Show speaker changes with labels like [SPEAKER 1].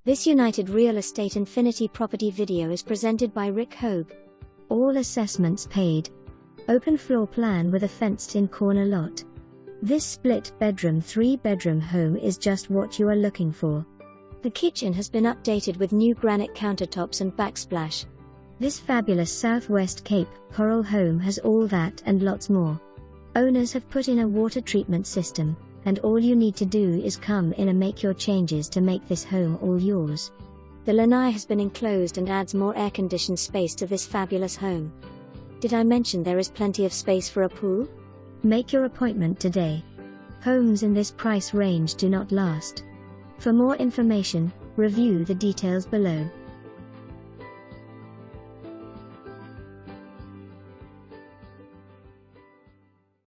[SPEAKER 1] This United Real Estate Infinity Property video is presented by Rick Hogue. All assessments paid. Open floor plan with a fenced-in corner lot. This split-bedroom 3-bedroom home is just what you are looking for. The kitchen has been updated with new granite countertops and backsplash. This fabulous Southwest Cape Coral home has all that and lots more. Owners have put in a water treatment system, and all you need to do is come in and make your changes to make this home all yours. The lanai has been enclosed and adds more air-conditioned space to this fabulous home. Did I mention there is plenty of space for a pool? Make your appointment today. Homes in this price range do not last. For more information, review the details below.